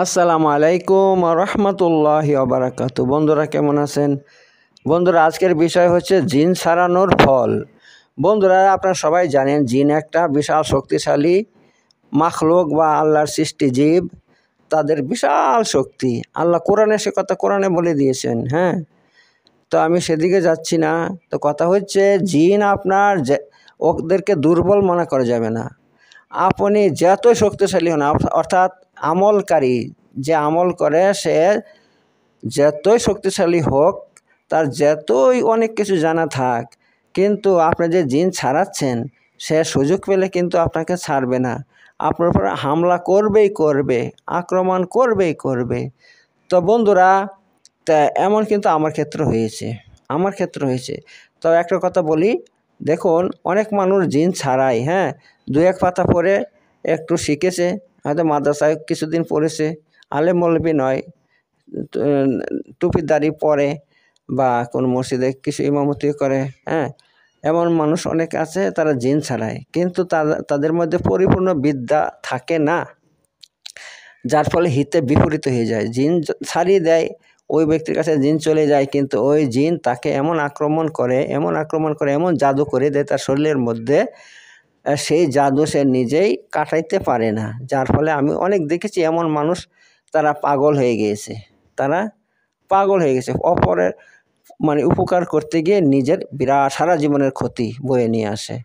আসসালামু আলাইকুম রহমতুল্লাহি ওবারাকাতু। বন্ধুরা কেমন আছেন? বন্ধুরা, আজকের বিষয় হচ্ছে জিন ছাড়ানোর ফল। বন্ধুরা, আপনারা সবাই জানেন জিন একটা বিশাল শক্তিশালী মাখলুক বা আল্লাহর সৃষ্টি জীব। তাদের বিশাল শক্তি আল্লাহ কোরআনে সে কথা কোরআনে বলে দিয়েছেন। হ্যাঁ, তো আমি সেদিকে যাচ্ছি না। তো কথা হচ্ছে জিন আপনার ওদেরকে দুর্বল মনে করা যাবে না। আপনি যতই শক্তিশালী হন, অর্থাৎ আমলকারী যে আমল করে সে যতই শক্তিশালী হোক, তার যতই অনেক কিছু জানা থাক, কিন্তু আপনি যে জিন ছাড়াচ্ছেন সে সুযোগ পেলে কিন্তু আপনাকে ছাড়বে না। আপনার উপরে হামলা করবেই করবে, আক্রমণ করবেই করবে। তো বন্ধুরা, তা এমন কিন্তু আমার ক্ষেত্রে হয়েছে। তো একটা কথা বলি, দেখুন অনেক মানুষ জিন ছাড়াই, হ্যাঁ, দু এক পাতা পড়ে একটু শিখেছে, হয়তো মাদ্রাসায় কিছুদিন পড়েছে, আলেম মৌলবি নয়, টুপির দাড়ি পরে বা কোনো মসজিদে কিছু ইমামতি করে। হ্যাঁ, এমন মানুষ অনেক আছে, তারা জিন ছাড়ায়, কিন্তু তাদের মধ্যে পরিপূর্ণ বিদ্যা থাকে না, যার ফলে হিতে বিপরীত হয়ে যায়। জিন ছাড়িয়ে দেয়, ওই ব্যক্তির কাছে জিন চলে যায়, কিন্তু ওই জিন তাকে এমন আক্রমণ করে, এমন জাদু করে দেয় তার শরীরের মধ্যে, সেই জাদু সে নিজেই কাটাইতে পারে না। যার ফলে আমি অনেক দেখেছি এমন মানুষ, তারা পাগল হয়ে গিয়েছে। অপরের উপকার করতে গিয়ে নিজের বিরাট সারা জীবনের ক্ষতি বয়ে নিয়ে আসে।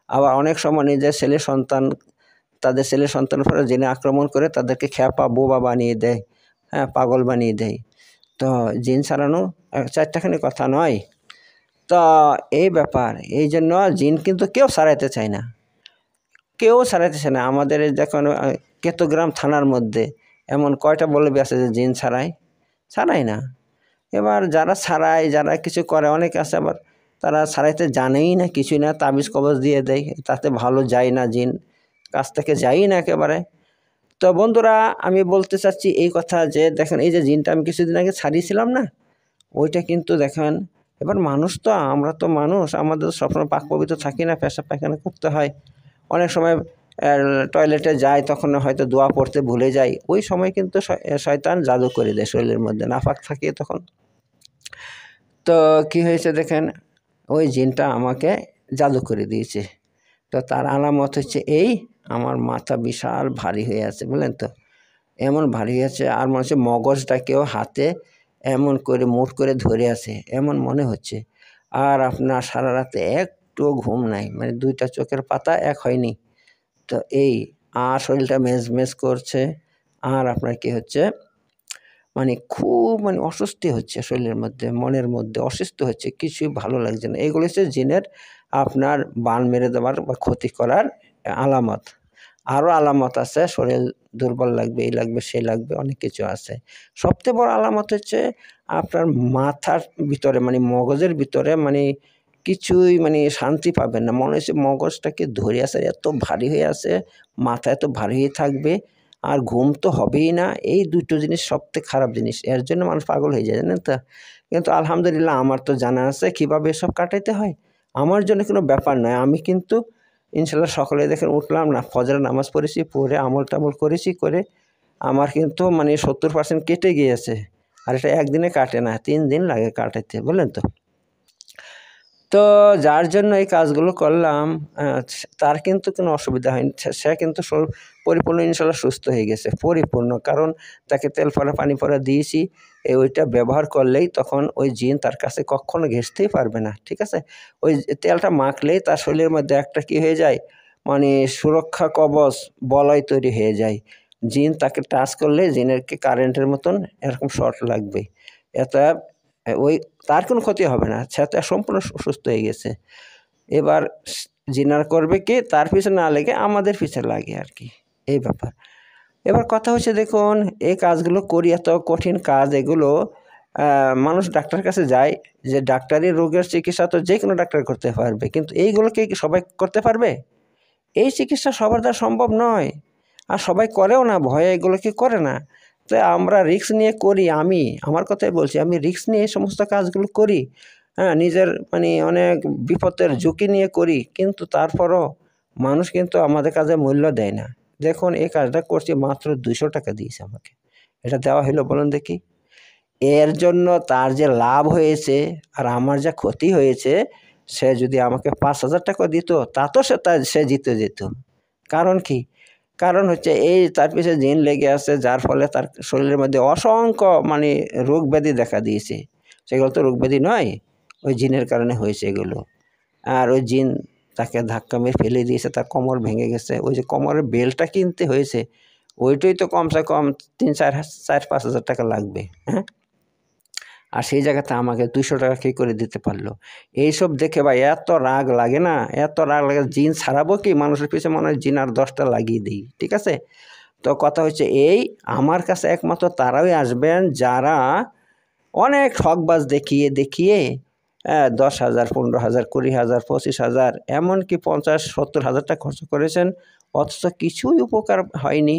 আবার অনেক সময় নিজের তাদের ছেলে সন্তানের উপরে জিনে আক্রমণ করে তাদেরকে খ্যাপা বোবা বানিয়ে দেয়, হ্যাঁ, পাগল বানিয়ে দেয়। তো জিন ছাড়ানো চারটাখানি কথা নয়। তো এই ব্যাপার, এই জন্য জিন কিন্তু কেউ ছাড়াইতে চায় না। আমাদের যখন কেতগ্রাম থানার মধ্যে এমন কয়টা মৌলবি আছে যে জিন ছাড়াই না। এবার যারা কিছু করে, অনেক আছে আবার তারা ছাড়াইতে জানেই না, কিছুই না, তাবিজ কবজ দিয়ে দেয়, তাতে ভালো যায় না, জিন কাছ থেকে যাই না একেবারে। তো বন্ধুরা, আমি বলতে চাচ্ছি এই কথা যে দেখেন, এই যে জিনটা আমি কিছুদিন আগে ছাড়িয়েছিলাম না, ওইটা কিন্তু দেখেন, এবার আমরা তো মানুষ, আমাদের সবসময় পাক পবিত্র থাকি না, পেশাব পায়খানা করতে হয়, অনেক সময় টয়লেটে যায়, তখন হয়তো দোয়া পড়তে ভুলে যায়, ওই সময় কিন্তু শয়তান জাদু করে দেয় শরীরের মধ্যে, নাপাক থাকে তখন। তো কি হয়েছে দেখেন, ওই জিনটা আমাকে জাদু করে দিয়েছে। তো তার আলামত হচ্ছে এই, আমার মাথা বিশাল ভারী হয়ে আছে, বুঝলেন তো, এমন ভারী হয়েছে, আর মনে হচ্ছে মগজটাকেও হাতে এমন করে মুঠ করে ধরে আছে এমন মনে হচ্ছে। আর আপনার সারা রাতে একটু ঘুম নাই, মানে দুইটা চোখের পাতা এক হয়নি। তো এই, আর শরীরটা মেজ করছে, আর আপনার কি হচ্ছে, খুব অস্বস্তি হচ্ছে শরীরের মধ্যে, মনের মধ্যে অসুস্থ হচ্ছে, কিছুই ভালো লাগছে না। এগুলো হচ্ছে জিনের আপনার বান মেরে দেওয়ার বা ক্ষতি করার আলামত। আরও আলামত আছে, শরীর দুর্বল লাগবে, এই লাগবে সেই লাগবে, অনেক কিছু আছে। সবচেয়ে বড় আলামত হচ্ছে আপনার মাথার ভিতরে, মগজের ভিতরে কিছুই শান্তি পাবেন না, মনে হচ্ছে মগজটাকে ধরে আছে, এত ভারী হয়ে আছে, মাথা এত ভারী হয়ে থাকবে, আর ঘুম তো হবেই না। এই দুটো জিনিস সবথেকে খারাপ জিনিস, এর জন্য মানুষ পাগল হয়ে যায়, জানেন তো। কিন্তু আলহামদুলিল্লাহ, আমার তো জানা আছে কীভাবে এসব কাটাইতে হয়। আমার জন্য কোনো ব্যাপার নয়, আমি কিন্তু ইনশাল্লাহ সকালে দেখেন উঠলাম না, ফজরের নামাজ পড়েছি, পড়ে আমল টামল করেছি, করে আমার কিন্তু 70% কেটে গিয়েছে। আর এটা একদিনে কাটে না, 3 দিন লাগে কাটাইতে, বুঝলেন তো। তো যার জন্য এই কাজগুলো করলাম, তার কিন্তু কোনো অসুবিধা হয়নি, সে কিন্তু পরিপূর্ণ ইনশাল্লাহ সুস্থ হয়ে গেছে, পরিপূর্ণ। কারণ তাকে তেল পরা পানি পরা দিয়েছি, ওইটা ব্যবহার করলেই তখন ওই জিন তার কাছে কখনো ঘেঁষতেই পারবে না, ঠিক আছে। ওই তেলটা মাখলেই তার শরীরের মধ্যে একটা কি হয়ে যায়, সুরক্ষা কবচ বলয় তৈরি হয়ে যায়। জিন তাকে টাচ করলে জিনের কারেন্টের মতন এরকম শর্ট লাগবে, এটা ওই তার কোনো ক্ষতি হবে না, সে তো সম্পূর্ণ সুস্থ হয়ে গেছে। এবার জিনার করবে কি, তার পিছনে না লেগে আমাদের পিছনে লাগে আর কি, এই ব্যাপার। এবার কথা হচ্ছে, দেখুন এই কাজগুলো করি, এত কঠিন কাজ এগুলো, মানুষ ডাক্তার কাছে যায়, যে ডাক্তারি রোগের চিকিৎসা তো যে কোনো ডাক্তার করতে পারবে, কিন্তু এইগুলোকে সবাই করতে পারবে? এই চিকিৎসা সবার দ্বারা সম্ভব নয়, আর সবাই করেও না, ভয়ে এগুলোকে করে না। তো আমরা রিস্ক নিয়ে করি, আমার কথাই বলছি, আমি রিস্ক নিয়ে সমস্ত কাজগুলো করি, হ্যাঁ, নিজের অনেক বিপদের ঝুঁকি নিয়ে করি, কিন্তু তারপরও মানুষ কিন্তু আমাদের কাজে মূল্য দেয় না। দেখুন এই কাজটা করছি, মাত্র 200 টাকা দিয়েছে আমাকে, এটা দেওয়া হলো বলুন দেখি? এর জন্য তার যে লাভ হয়েছে আর আমার যা ক্ষতি হয়েছে, সে যদি আমাকে ৫,০০০ টাকা দিত তাতেও সে জিতে যেত। কারণ কি? কারণ হচ্ছে এই তার পিছে জিন লেগে আছে, যার ফলে তার শরীরের মধ্যে অসংখ্য মানে রোগ ব্যাধি দেখা দিয়েছে। সেগুলো তো রোগ ব্যাধি নয়, ওই জিনের কারণে হয়েছে এগুলো। আর ওই জিন তাকে ধাক্কা মেরে ফেলে দিয়েছে, তার কোমর ভেঙে গেছে। ওই যে কোমরের বেল্টটা কিনতে হয়েছে, ওইটাই তো কমসে কম ৩-৪-৫,০০০ টাকা লাগবে, হ্যাঁ? আর সেই জায়গাতে আমাকে ২০০ টাকা কী করে দিতে পারলো? এইসব দেখে ভাই এত রাগ লাগে না, এত রাগ লাগে। জিন ছাড়াবো কি, মানুষের পিছনে মনে হয় জিন আর ১০টা লাগিয়ে দিই, ঠিক আছে? তো কথা হচ্ছে এই, আমার কাছে একমাত্র তারাই আসবেন যারা অনেক ঠকবাজ দেখিয়ে দেখিয়ে ১০,০০০, ১৫,০০০, ২০,০০০, ২৫,০০০, এমনকি ৫০-৭০,০০০ টাকা খরচ করেছেন, অথচ কিছুই উপকার হয়নি।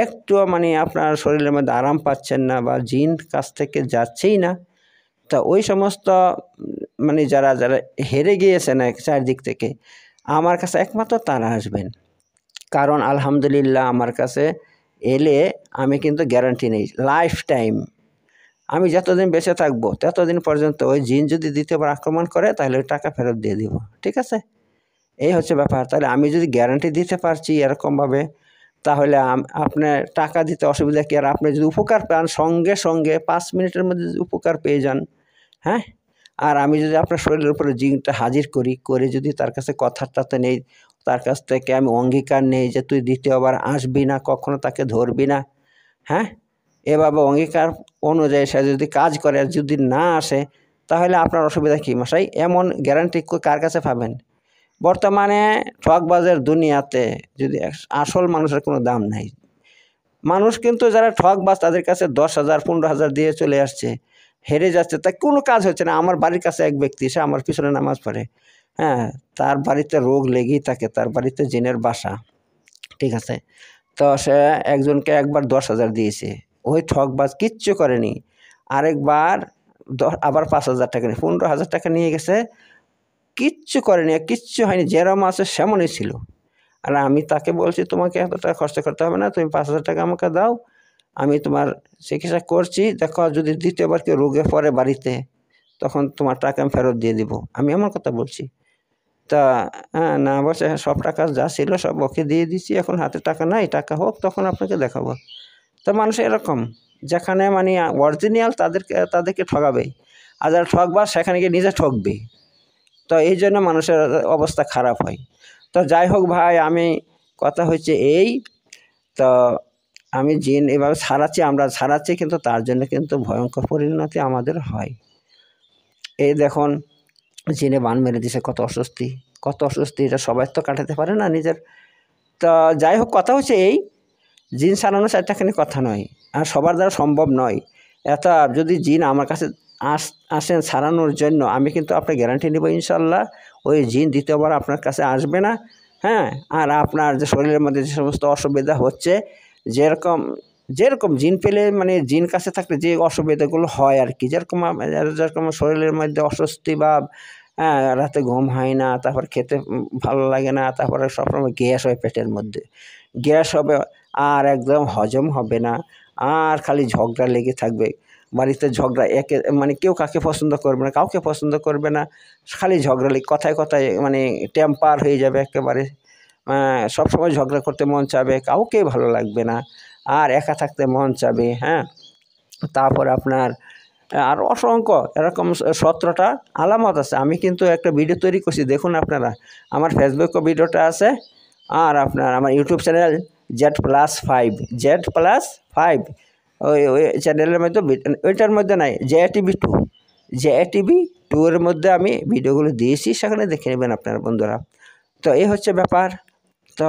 একটুও মানে আপনার শরীরের মধ্যে আরাম পাচ্ছেন না বা জিন কাছ থেকে যাচ্ছেই না। তা ওই সমস্ত মানে যারা হেরে গিয়েছেন চারদিক থেকে, আমার কাছে একমাত্র তারা আসবেন। কারণ আলহামদুলিল্লাহ আমার কাছে এলে আমি কিন্তু গ্যারান্টি নেই লাইফ টাইম। আমি যতদিন বেঁচে থাকবো ততদিন পর্যন্ত ওই জিন যদি দ্বিতীয়বার আক্রমণ করে তাহলে ওই টাকা ফেরত দিয়ে দিব, ঠিক আছে? এই হচ্ছে ব্যাপার। তাহলে আমি যদি গ্যারান্টি দিতে পারছি এরকমভাবে, তাহলে আপনার টাকা দিতে অসুবিধা কি? আর আপনি যদি উপকার পান সঙ্গে সঙ্গে ৫ মিনিটের মধ্যে যদি উপকার পেয়ে যান, হ্যাঁ? আর আমি যদি আপনার শরীরের উপরে জিনটা হাজির করে যদি তার কাছে কথাটাতে নেই, তার কাছ থেকে আমি অঙ্গীকার নেই যে তুই দ্বিতীয়বার আসবি না, কখনো তাকে ধরবি না, হ্যাঁ? এভাবে অঙ্গীকার অনুযায়ী সে যদি কাজ করে আর যদি না আসে, তাহলে আপনার অসুবিধা কী মশাই? এমন গ্যারান্টি কার কাছে পাবেন? বর্তমানে ঠকবাজের দুনিয়াতে যদি আসল মানুষের কোনো দাম নাই। মানুষ কিন্তু যারা ঠকবাজ তাদের কাছে ১০,০০০, ১৫,০০০ দিয়ে চলে আসছে, হেরে যাচ্ছে, তার কোনো কাজ হচ্ছে না। আমার বাড়ির কাছে এক ব্যক্তি, সে আমার পিছনে নামাজ পড়ে, হ্যাঁ? তার বাড়িতে রোগ লেগেই থাকে, তার বাড়িতে জিনের বাসা, ঠিক আছে? তো সে একজনকে একবার ১০,০০০ দিয়েছে, ওই ঠকবাজ কিচ্ছু করেনি। আরেকবার আবার ৫,০০০ টাকা নিয়ে ১৫,০০০ টাকা নিয়ে গেছে, কিচ্ছু করেনি, কিচ্ছু হয়নি, যেরকম আছে সেমনই ছিল। আর আমি তাকে বলছি তোমাকে এত টাকা খরচ করতে হবে না, তুমি ৫,০০০ টাকা আমাকে দাও, আমি তোমার চিকিৎসা করছি, দেখো যদি দ্বিতীয়বার কেউ রোগে পড়ে বাড়িতে, তখন তোমার টাকা আমি ফেরত দিয়ে দিব। আমি আমার কথা বলছি। তা না, বলছে সব টাকা যা ছিল সব ওকে দিয়ে দিচ্ছি, এখন হাতে টাকা নাই, টাকা হোক তখন আপনাকে দেখাবো। তো মানুষ এরকম, যেখানে মানে অরিজিনাল তাদেরকে ঠকাবেই, আর যারা ঠকবাজ সেখানে গিয়ে নিজে ঠকবে। তো এই জন্য মানুষের অবস্থা খারাপ হয়। তো যাই হোক ভাই, আমি কথা হচ্ছে এই, তো আমি জিন এভাবে আমরা ছাড়াচ্ছি, কিন্তু তার জন্য কিন্তু ভয়ঙ্কর পরিণতি আমাদের হয়। এই দেখুন, জিনে বান মেরে দিছে, কত অস্বস্তি, কত অস্বস্তি, এটা সবাই তো কাটাতে পারে না নিজের। তা যাই হোক, কথা হচ্ছে এই, জিন ছাড়ানো চারটাখানি কথা নয়, আর সবার দ্বারা সম্ভব নয়। যদি জিন আমার কাছে আসেন ছাড়ানোর জন্য, আমি কিন্তু আপনার গ্যারান্টি নেব ইনশাল্লাহ ওই জিন দ্বিতীয়বার আপনার কাছে আসবে না, হ্যাঁ? আর আপনার যে শরীরের মধ্যে যে সমস্ত অসুবিধা হচ্ছে, যেরকম জিন পেলে মানে জিন কাছে থাকলে যে অসুবিধাগুলো হয় আর কি, যেরকম শরীরের মধ্যে অস্বস্তি ভাব, হ্যাঁ, রাতে ঘুম হয় না, তারপর খেতে ভালো লাগে না, তারপরে সবসময় গ্যাস হয় পেটের মধ্যে, গ্যাস হবে, আর একদম হজম হবে না, আর খালি ঝগড়া লেগে থাকবে বাড়িতে, ঝগড়া মানে কেউ কাকে পছন্দ করবে না, কাউকে পছন্দ করবে না, খালি ঝগড়া লেগে, কথায় কথায় মানে টেম্পার হয়ে যাবে একেবারে, সবসময় ঝগড়া করতে মন চাবে, কাউকে ভালো লাগবে না, আর একা থাকতে মন চাবে, হ্যাঁ? তারপর আপনার আর অসংখ্য এরকম 17টা আলামত আছে। আমি কিন্তু একটা ভিডিও তৈরি করছি, দেখুন আপনারা, আমার ফেসবুকে ভিডিওটা আছে, আর আপনার আমার ইউটিউব চ্যানেল Z+5, Z+5, ওই চ্যানেলের মধ্যে, ওইটার মধ্যে নাই, JATV2 এর মধ্যে আমি ভিডিওগুলো দিয়েছি, সেখানে দেখে নেবেন আপনারা বন্ধুরা। তো এই হচ্ছে ব্যাপার। তো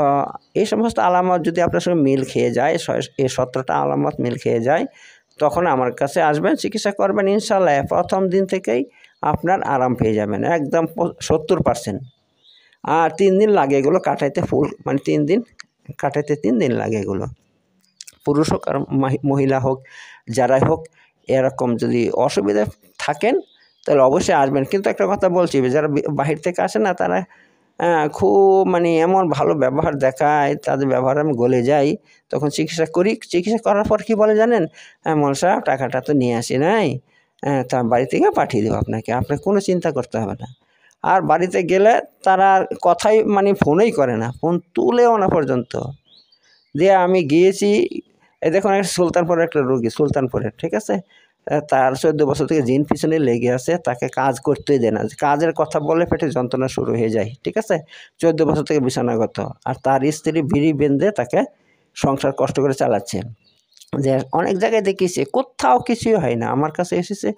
এই সমস্ত আলামত যদি আপনার সঙ্গে মিল খেয়ে যায়, এই 17টা আলামত মিল খেয়ে যায়, তখন আমার কাছে আসবেন, চিকিৎসা করবেন, ইনশাল্লাহ প্রথম দিন থেকেই আপনার আরাম পেয়ে যাবেন একদম 70%। আর 3 দিন লাগে এগুলো কাটাইতে, ফুল মানে 3 দিন কাটাইতে, 3 দিন লাগে এগুলো, পুরুষ হোক আর মহিলা হোক, যারাই হোক। এরকম যদি অসুবিধা থাকেন তাহলে অবশ্যই আসবেন। কিন্তু একটা কথা বলছি, যারা বাহির থেকে আসে না, তারা খুব মানে এমন ভালো ব্যবহার দেখায়, তাদের ব্যবহারে আমি গলে যাই। তখন চিকিৎসা করি, চিকিৎসা করার পর কী বলে জানেন? মোল সাহেব টাকাটা তো নিয়ে আসি নাই, তা বাড়ি থেকে পাঠিয়ে দেবো আপনাকে, আপনার কোনো চিন্তা করতে হবে না। আর বাড়িতে গেলে তারা কথাই মানে ফোনই করে না, ফোন তুলেও না পর্যন্ত। দিয়ে আমি গিয়েছি, এই দেখুন একটা সুলতানপুরের একটা রোগী, সুলতানপুরের, ঠিক আছে? তার 14 বছর থেকে জিন পিছনে লেগে আছে, তাকে কাজ করতেই দেয় না। কাজের কথা বলে পেটে যন্ত্রণা শুরু হয়ে যায়, ঠিক আছে? 14 বছর থেকে বিছানাগত। আর তার স্ত্রী বিড়ি বেঁধে তাকে সংসার কষ্ট করে চালাচ্ছে। যে অনেক জায়গায় দেখিয়েছে, কোথাও কিছুই হয় না। আমার কাছে এসেছে,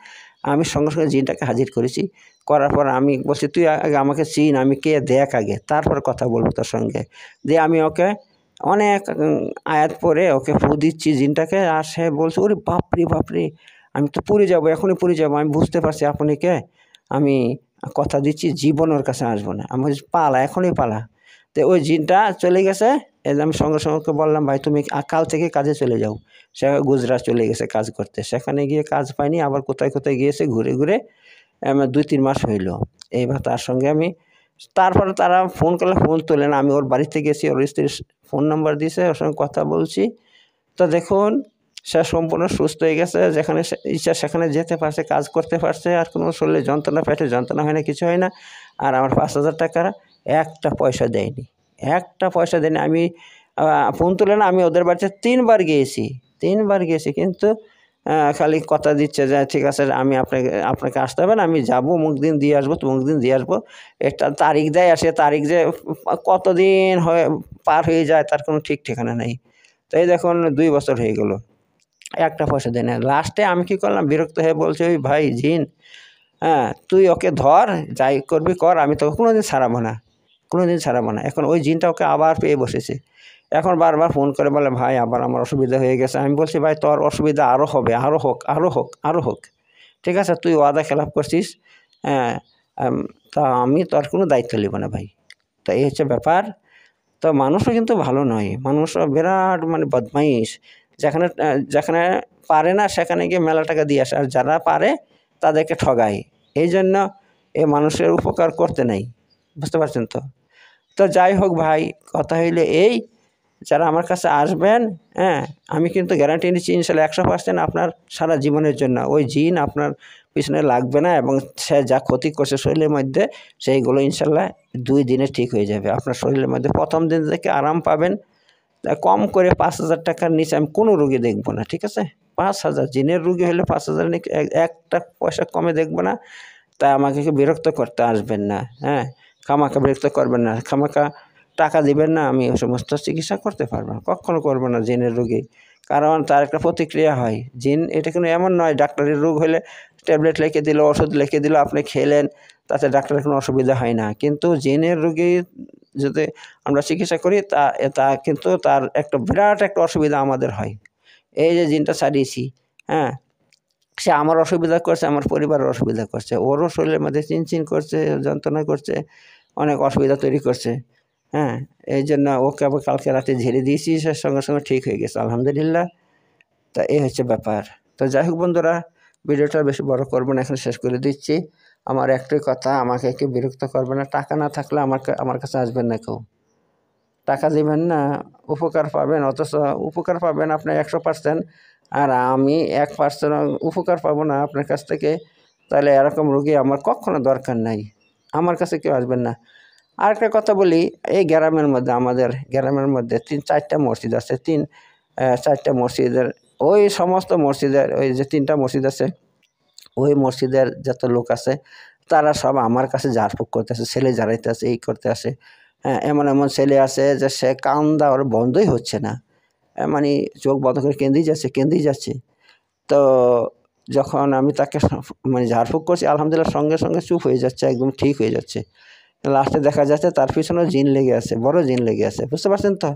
আমি সঙ্গে সঙ্গে জিনটাকে হাজির করেছি। করার পর আমি বলছি, তুই আগে আমাকে চিন, আমি কে দেখ আগে, তারপর কথা বলবো তোর সঙ্গে। দিয়ে আমি ওকে অনেক আয়াত পরে ওকে ফু দিচ্ছি জিনটাকে। আর সে বলছে, ওরে বাপরে বাপরে, আমি তো পুড়ে যাবো, এখনই পুড়ে যাবো, আমি বুঝতে পারছি আপনি কে, আমি কথা দিচ্ছি জীবন ওর কাছে আসবো না। আমি বলছি পালা, এখনই পালা। তো ওই জিনটা চলে গেছে। এই যে আমি সঙ্গে সঙ্গে ওকে বললাম, ভাই তুমি কাল থেকে কাজে চলে যাও। সে গুজরাট চলে গেছে কাজ করতে, সেখানে গিয়ে কাজ পায়নি, আবার কোথায় কোথায় গিয়েছে ঘুরে ঘুরে 2-3 মাস হইল। এইবার তার সঙ্গে আমি, তারপরে তারা ফোন করলে ফোন তোলে না। আমি ওর বাড়িতে গেছি, ওর স্ত্রীর ফোন নাম্বার দিয়েছে, ওর সঙ্গে কথা বলছি। তো দেখুন সে সম্পূর্ণ সুস্থ হয়ে গেছে, যেখানে ইচ্ছা সেখানে যেতে পারছে, কাজ করতে পারছে, আর কোনো শরীরে যন্ত্রণা, পেটে যন্ত্রণা হয় না, কিছু হয় না। আর আমার 5,000 টাকার একটা পয়সা দেয়নি, একটা পয়সা দেয়নি। আমি ফোন তুলে না, আমি ওদের বাড়িতে 3 বার গিয়েছি, 3 বার গিয়েছি, কিন্তু খালি কথা দিচ্ছে যে ঠিক আছে আমি আপনাকে আসতে হবে না, আমি যাবো, অমুক দিন দিয়ে আসবো, তমুক দিন দিয়ে আসবো। একটা তারিখ দেয়, আর সে তারিখ যে কতদিন পার হয়ে যায় তার কোনো ঠিক ঠিকানা নেই। তো এই দেখুন 2 বছর হয়ে গেল, একটা পয়সা দেয় না। লাস্টে আমি কী করলাম, বিরক্ত হয়ে বলছি, ওই ভাই জিন, তুই ওকে ধর, যাই করবি কর, আমি তোকে কোনোদিন ছাড়াবো না, কোনোদিন ছাড়াবো না। এখন ওই জিনটা ওকে আবার পেয়ে বসেছে। এখন বারবার ফোন করে বলে, ভাই আবার আমার অসুবিধা হয়ে গেছে। আমি বলছি, ভাই তোর অসুবিধা আরও হবে, আরও হোক, আরও হোক, আরও হোক, ঠিক আছে? তুই ওয়াদা খেলাপ করছিস, হ্যাঁ, তা আমি তোর কোনো দায়িত্ব নেব না ভাই। তো এই হচ্ছে ব্যাপার। তো মানুষও কিন্তু ভালো নয়, মানুষও বিরাট মানে বদমাইশ। যেখানে যেখানে পারে না সেখানে গিয়ে মেলা টাকা দিয়ে আসে, আর যারা পারে তাদেরকে ঠগায়। এই জন্য এ মানুষের উপকার করতে নেই, বুঝতে পারছেন তো? তো যাই হোক ভাই, কথা হইলে এই, যারা আমার কাছে আসবেন, আমি কিন্তু গ্যারান্টি নিচ্ছি ইনশাল্লাহ 100% আপনার সারা জীবনের জন্য ওই জিন আপনার পিছনে লাগবে না, এবং সে যা ক্ষতি করছে শরীরের মধ্যে সেইগুলো ইনশাল্লাহ 2 দিনে ঠিক হয়ে যাবে। আপনার শরীরের মধ্যে প্রথম দিন থেকে আরাম পাবেন। কম করে 5,000 টাকার নিচে আমি কোনো রোগী দেখব না, ঠিক আছে? 5,000, জিনের রোগী হলে 5,000 একটা পয়সা কমে দেখব না। তাই আমাকে বিরক্ত করতে আসবেন না, খামাখা বিরক্ত করবেন না, খামাখা টাকা দিবেন না, আমি ওই সমস্ত চিকিৎসা করতে পারবো না, কখনো করবো না জিনের রোগী। কারণ তার একটা প্রতিক্রিয়া হয়। জিন এটা কিন্তু এমন নয়, ডাক্তারের রোগ হলে ট্যাবলেট লিখে দিল, ওষুধ লিখে দিল, আপনি খেলেন, তাতে ডাক্তারের কোনো অসুবিধা হয় না। কিন্তু জিনের রোগী যদি আমরা চিকিৎসা করি, তা কিন্তু তার একটা বিরাট একটা অসুবিধা আমাদের হয়। এই যে জিনটা ছাড়িয়েছি, সে আমার অসুবিধা করছে, আমার পরিবারের অসুবিধা করছে, ওরও শরীরের মধ্যে চিনচিন করছে, যন্ত্রণা করছে, অনেক অসুবিধা তৈরি করছে। এই জন্য ওকে আবার কালকে রাতে ঝেড়ে দিয়েছি, সে সঙ্গে সঙ্গে ঠিক হয়ে গেছে আলহামদুলিল্লাহ। তা এই হচ্ছে ব্যাপার। তো যাই হোক বন্ধুরা, ভিডিওটা বেশি বড় করবো না, এখন শেষ করে দিচ্ছি। আমার একটাই কথা, আমাকে কেউ বিরক্ত করবে না। টাকা না থাকলে আমার কাছে আসবেন না কেউ, টাকা দিবেন না, উপকার পাবেন, অথচ উপকার পাবেন আপনি 100%, আর আমি 1% উপকার পাবো না আপনার কাছ থেকে। তাহলে এরকম রোগী আমার কখনো দরকার নাই, আমার কাছে কেউ আসবেন না। আরেকটা কথা বলি, এই গ্রামের মধ্যে, আমাদের গ্রামের মধ্যে 3-4টা মসজিদ আছে, 4টা মসজিদের, ওই সমস্ত মসজিদের ওই যে 3টা মসজিদ আছে, ওই মসজিদের যত লোক আছে তারা সব আমার কাছে ঝাড়ফুঁক করতে আসে, ছেলে ঝাড়াইতে আসে, এই করতে আসে। এমন এমন ছেলে আছে যে সে কান্দা ওর বন্ধই হচ্ছে না, মানে চোখ বন্ধ করে কেঁদেই যাচ্ছে, কেঁদেই যাচ্ছে। তো যখন আমি তাকে মানে ঝাড়ফুঁক করছি, আলহামদুলিল্লাহ সঙ্গে সঙ্গে চুপ হয়ে যাচ্ছে, একদম ঠিক হয়ে যাচ্ছে। লাস্টে দেখা যাচ্ছে তার পিছনেও জিন লেগে আছে, বড় জিন লেগে আছে, বুঝতে পারছেন তো?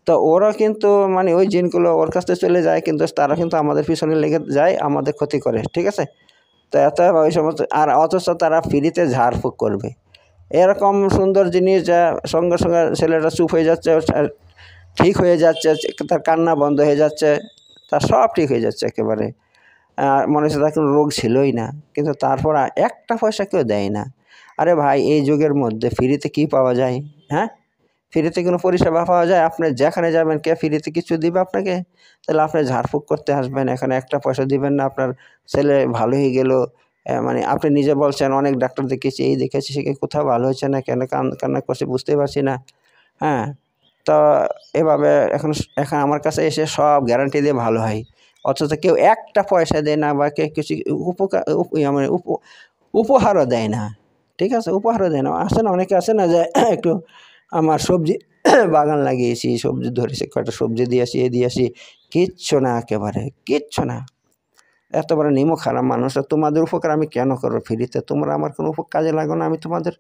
তো ওরা কিন্তু মানে ওই জিনগুলো ওর কাছ থেকে চলে যায়, কিন্তু তারা কিন্তু আমাদের পিছনে লেগে যায়, আমাদের ক্ষতি করে, ঠিক আছে? তো এত ওই সমস্ত, আর অথচ তারা ফ্রিতে ঝাড়ফুঁক করবে। এরকম সুন্দর জিনিস যা সঙ্গে সঙ্গে ছেলেটা চুপ হয়ে যাচ্ছে, ঠিক হয়ে যাচ্ছে, তার কান্না বন্ধ হয়ে যাচ্ছে, তার সব ঠিক হয়ে যাচ্ছে একেবারে। মনে হচ্ছে তার কোনো রোগ ছিলই না, কিন্তু তারপর একটা পয়সা কেউ দেয় না। আরে ভাই, এই যুগের মধ্যে ফ্রিতে কি পাওয়া যায়? হ্যাঁ, ফ্রিতে কোনো পরিষেবা পাওয়া যায়? আপনি যেখানে যাবেন কে ফ্রিতে কিছু দিবে আপনাকে? তাহলে আপনি ঝাড়ফুঁক করতে আসবেন, এখানে একটা পয়সা দিবেন না, আপনার ছেলে ভালো হয়ে গেল। মানে আপনি নিজে বলছেন অনেক ডাক্তার দেখিয়েছি, এই দেখেছি, সে কোথাও ভালো হয়েছে না, কেন কান্না করছে বুঝতেই পারছি না। হ্যাঁ, তো এভাবে এখন এখন আমার কাছে এসে সব গ্যারান্টি দিয়ে ভালো হয়, অথচ কেউ একটা পয়সা দেয় না বা কেউ কিছু উপকার মানে উপহারও দেয় না। ঠিক আছে, উপহারও দেয় না। আসে না, অনেকে আসে না যে একটু আমার সবজি বাগান লাগিয়েছি, সবজি ধরেছি, কয়টা সবজি দিয়ে আসি, এ দিয়ে আসি, কিচ্ছু না, একেবারে কিচ্ছু না। এত বড় নিমক খারাপ মানুষ, আর তোমাদের উপকার আমি কেন করবো ফ্রিতে? তোমরা আমার কোনো কাজে লাগো না, আমি তোমাদের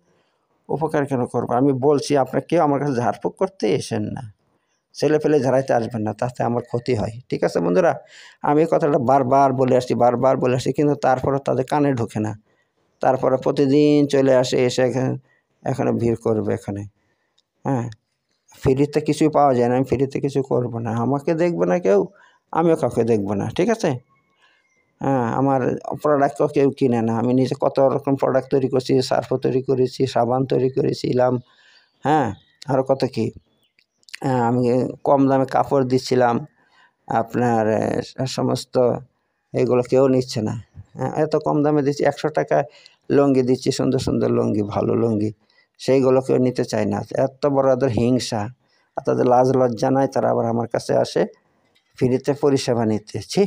উপকার কেন করবো? আমি বলছি, আপনার কেউ আমার কাছে ঝাড়ফুঁক করতে এসেন না, ছেলে ফেলে ঝাড়াইতে আসবেন না, তাতে আমার ক্ষতি হয়। ঠিক আছে বন্ধুরা, আমি এই কথাটা বারবার বলে আসছি, বারবার বলে আসছি, কিন্তু তারপরে তাদের কানে ঢোকে না। তারপরে প্রতিদিন চলে আসে, এসে এখানে ভিড় করবে এখানে। হ্যাঁ, ফ্রিতে কিছুই পাওয়া যায় না, আমি ফ্রিতে কিছু করবো না। আমাকে দেখবে না কেউ, আমিও কাউকে দেখবো না। ঠিক আছে? হ্যাঁ, আমার প্রোডাক্টও কেউ কিনে না। আমি নিজে কত রকম প্রোডাক্ট তৈরি করছি, সার্ফও তৈরি করেছি, সাবান তৈরি করেছিলাম। হ্যাঁ, আরও কত কি। আমি কম দামে কাপড় দিচ্ছিলাম আপনার, সমস্ত এগুলো কেউ নিচ্ছে না। হ্যাঁ, এত কম দামে দিচ্ছি, 100 টাকায় লুঙ্গি দিচ্ছি, সুন্দর সুন্দর লুঙ্গি, ভালো লুঙ্গি, সেইগুলো কেউ নিতে চায় না। এত বড় ওদের হিংসা, আর তাদের লাজ লজ্জা নাই, তারা আবার আমার কাছে আসে ফ্রিতে পরিষেবা নিতে। ছি!